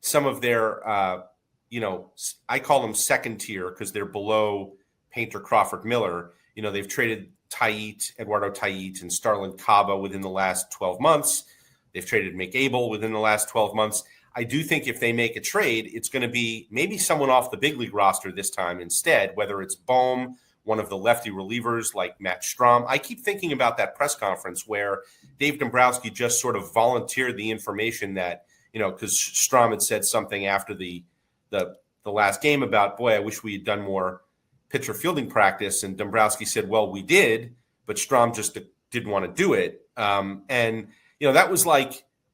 some of their, I call them second tier because they're below Painter, Crawford, Miller. They've traded Eduardo Taiit and Starlin Caba within the last 12 months. They've traded Mick Abel within the last 12 months. I do think if they make a trade, it's going to be maybe someone off the big league roster this time instead, whether it's Boehm, one of the lefty relievers like Matt Strahm. I keep thinking about that press conference where Dave Dombrowski just sort of volunteered the information that, because Strahm had said something after the last game about, boy, I wish we had done more pitcher fielding practice. And Dombrowski said, well, we did, but Strahm just didn't want to do it. That was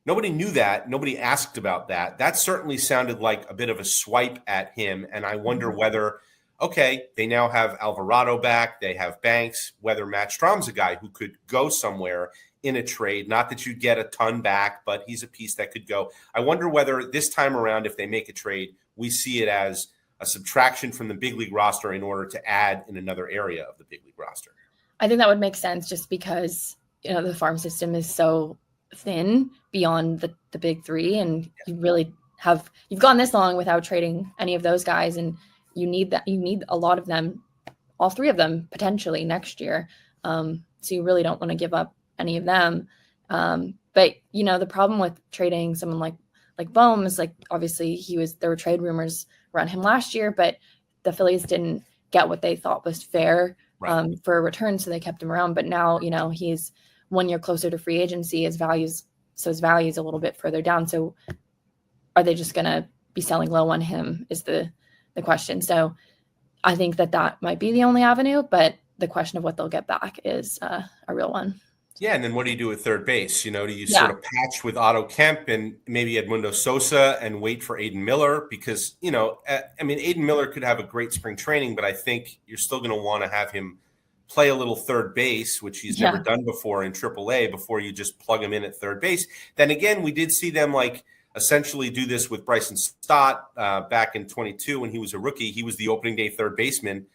nobody knew that. Nobody asked about that. That certainly sounded like a bit of a swipe at him. And I wonder whether, okay, they now have Alvarado back. They have Banks, whether Matt Strahm's a guy who could go somewhere in a trade. Not that you'd get a ton back, but he's a piece that could go. I wonder whether this time around, if they make a trade, we see it as a subtraction from the big league roster in order to add in another area of the big league roster. I think that would make sense just because, the farm system is so thin beyond the big three. And you've gone this long without trading any of those guys. And you need a lot of them, all three of them potentially next year. So you really don't want to give up any of them. But the problem with trading someone like Boehm is obviously there were trade rumors around him last year, but the Phillies didn't get what they thought was fair for a return. So they kept him around, but now, he's 1 year closer to free agency, his value is a little bit further down. So are they just going to be selling low on him is the question. So I think that might be the only avenue, but the question of what they'll get back is a real one. Yeah, and then what do you do at third base? Do you sort of patch with Otto Kemp and maybe Edmundo Sosa and wait for Aiden Miller? Because, Aiden Miller could have a great spring training, but I think you're still going to want to have him play a little third base, which he's never done before in AAA, before you just plug him in at third base. Then again, we did see them essentially do this with Bryson Stott back in 22 when he was a rookie. He was the opening day third baseman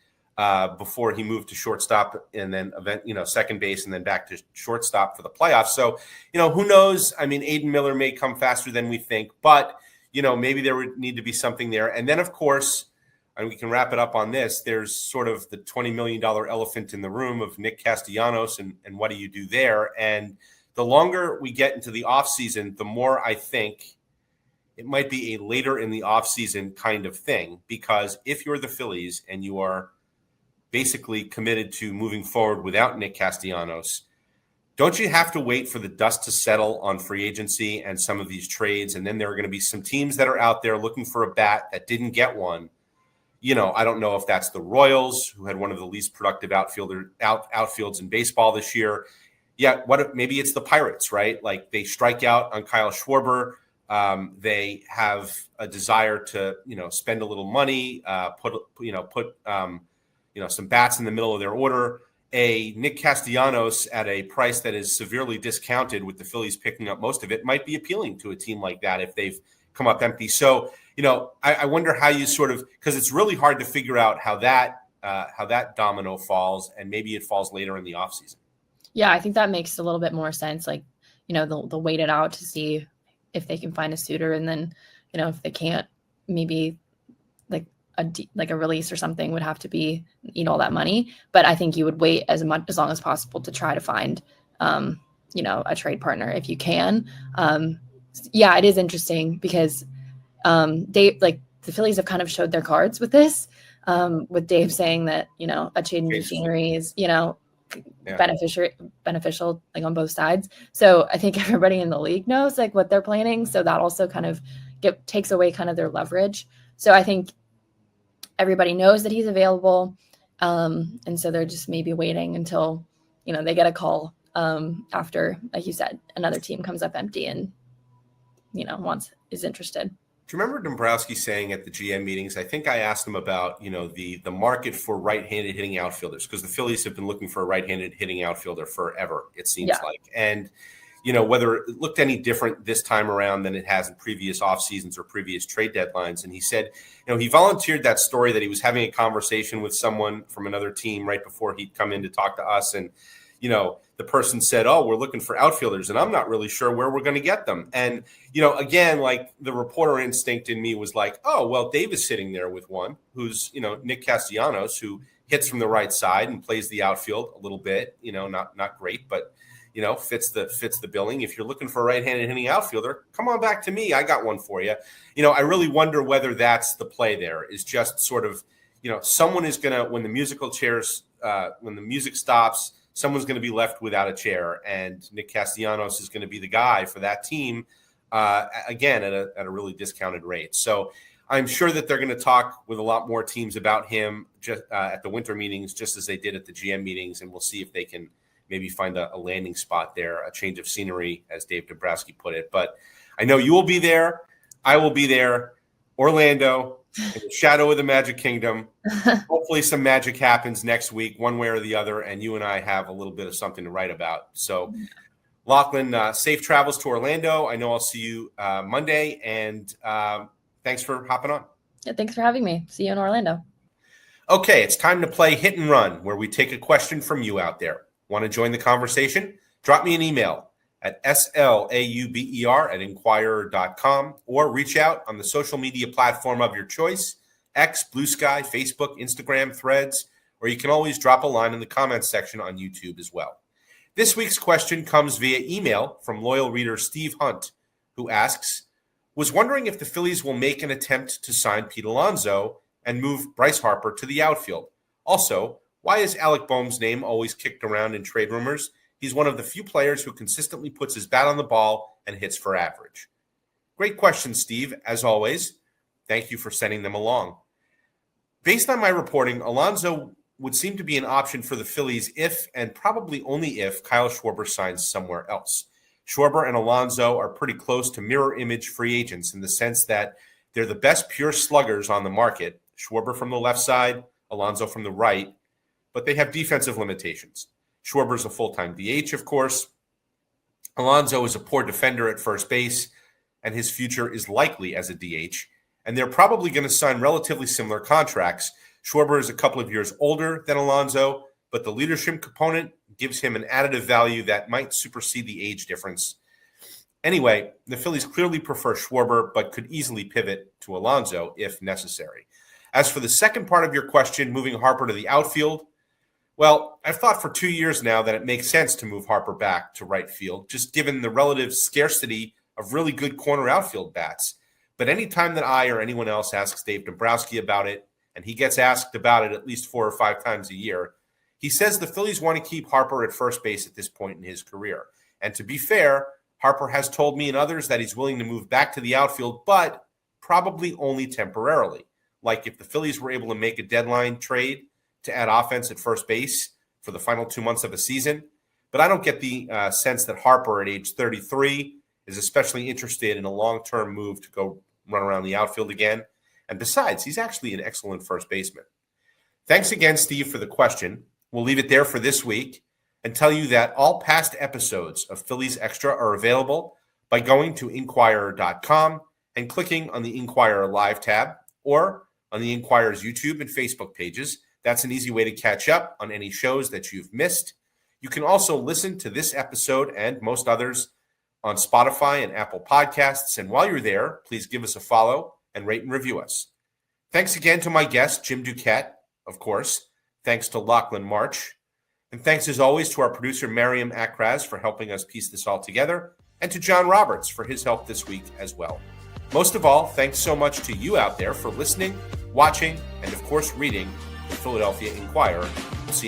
before he moved to shortstop and then second base and then back to shortstop for the playoffs. So, who knows? I mean, Aiden Miller may come faster than we think, but, maybe there would need to be something there. And then, of course, and we can wrap it up on this, there's sort of the $20 million elephant in the room of Nick Castellanos and what do you do there? And the longer we get into the offseason, the more I think it might be a later in the offseason kind of thing, because if you're the Phillies and you are basically committed to moving forward without Nick Castellanos, don't you have to wait for the dust to settle on free agency and some of these trades? And then there are going to be some teams that are out there looking for a bat that didn't get one. I don't know if that's the Royals, who had one of the least productive outfields in baseball this year. Yeah, maybe it's the Pirates, right? Like, they strike out on Kyle Schwarber. They have a desire to, spend a little money, put some bats in the middle of their order. A Nick Castellanos at a price that is severely discounted, with the Phillies picking up most of it, might be appealing to a team like that if they've come up empty. So, I wonder how you because it's really hard to figure out how that domino falls, and maybe it falls later in the offseason. Yeah, I think that makes a little bit more sense. They'll wait it out to see if they can find a suitor, and then, if they can't, maybe a release or something would have to be, all that money. But I think you would wait as long as possible to try to find, a trade partner if you can. It is interesting because the Phillies have kind of showed their cards with this, with Dave saying that, a change of scenery is, beneficial on both sides. So I think everybody in the league knows what they're planning. So that also kind of takes away kind of their leverage. So I think everybody knows that he's available. And so they're just maybe waiting until, they get a call after, like you said, another team comes up empty and, is interested. Do you remember Dombrowski saying at the GM meetings, I think I asked him about, the market for right-handed hitting outfielders, because the Phillies have been looking for a right-handed hitting outfielder forever, it seems like. And, whether it looked any different this time around than it has in previous off seasons or previous trade deadlines. And he said, he volunteered that story that he was having a conversation with someone from another team right before he'd come in to talk to us. And, the person said, oh, we're looking for outfielders, and I'm not really sure where we're going to get them. And, again, the reporter instinct in me was like, oh, well, Dave is sitting there with one who's, Nick Castellanos, who hits from the right side and plays the outfield a little bit, not great, but, fits the billing. If you're looking for a right-handed hitting outfielder, come on back to me. I got one for you. I really wonder whether that's the play there, is just sort of, someone is going to, when the music stops, someone's going to be left without a chair, and Nick Castellanos is going to be the guy for that team, again, at a really discounted rate. So I'm sure that they're going to talk with a lot more teams about him just at the winter meetings, just as they did at the GM meetings, and we'll see if they can maybe find a landing spot there, a change of scenery, as Dave Dombrowski put it. But I know you will be there. I will be there. Orlando, in the shadow of the Magic Kingdom. Hopefully some magic happens next week, one way or the other, and you and I have a little bit of something to write about. So, Lachlan, safe travels to Orlando. I know I'll see you Monday, and thanks for hopping on. Yeah, thanks for having me. See you in Orlando. Okay, it's time to play Hit and Run, where we take a question from you out there. Want to join the conversation? Drop me an email at slauber@inquirer.com, or reach out on the social media platform of your choice, X, Blue Sky, Facebook, Instagram, Threads, or you can always drop a line in the comments section on YouTube as well. This week's question comes via email from loyal reader Steve Hunt, who asks, was wondering if the Phillies will make an attempt to sign Pete Alonso and move Bryce Harper to the outfield. Also, why is Alec Boehm's name always kicked around in trade rumors? He's one of the few players who consistently puts his bat on the ball and hits for average. Great question, Steve, as always. Thank you for sending them along. Based on my reporting, Alonso would seem to be an option for the Phillies if, and probably only if, Kyle Schwarber signs somewhere else. Schwarber and Alonso are pretty close to mirror image free agents in the sense that they're the best pure sluggers on the market, Schwarber from the left side, Alonso from the right, but they have defensive limitations. Schwarber's a full-time DH, of course. Alonso is a poor defender at first base, and his future is likely as a DH. And they're probably going to sign relatively similar contracts. Schwarber is a couple of years older than Alonso, but the leadership component gives him an additive value that might supersede the age difference. Anyway, the Phillies clearly prefer Schwarber, but could easily pivot to Alonso if necessary. As for the second part of your question, moving Harper to the outfield, well, I've thought for 2 years now that it makes sense to move Harper back to right field, just given the relative scarcity of really good corner outfield bats. But anytime that I or anyone else asks Dave Dombrowski about it, and he gets asked about it at least 4 or 5 times a year, he says the Phillies want to keep Harper at first base at this point in his career. And to be fair, Harper has told me and others that he's willing to move back to the outfield, but probably only temporarily. Like if the Phillies were able to make a deadline trade to add offense at first base for the final 2 months of a season. But I don't get the sense that Harper at age 33 is especially interested in a long-term move to go run around the outfield again. And besides, he's actually an excellent first baseman. Thanks again, Steve, for the question. We'll leave it there for this week and tell you that all past episodes of Phillies Extra are available by going to Inquirer.com and clicking on the Inquirer Live tab or on the Inquirer's YouTube and Facebook pages. That's an easy way to catch up on any shows that you've missed. You can also listen to this episode and most others on Spotify and Apple Podcasts. And while you're there, please give us a follow and rate and review us. Thanks again to my guest, Jim Duquette, of course. Thanks to Lachlan March. And thanks, as always, to our producer, Mariam Akraz, for helping us piece this all together, and to John Roberts for his help this week as well. Most of all, thanks so much to you out there for listening, watching, and, of course, reading the Philadelphia Inquirer. We'll see you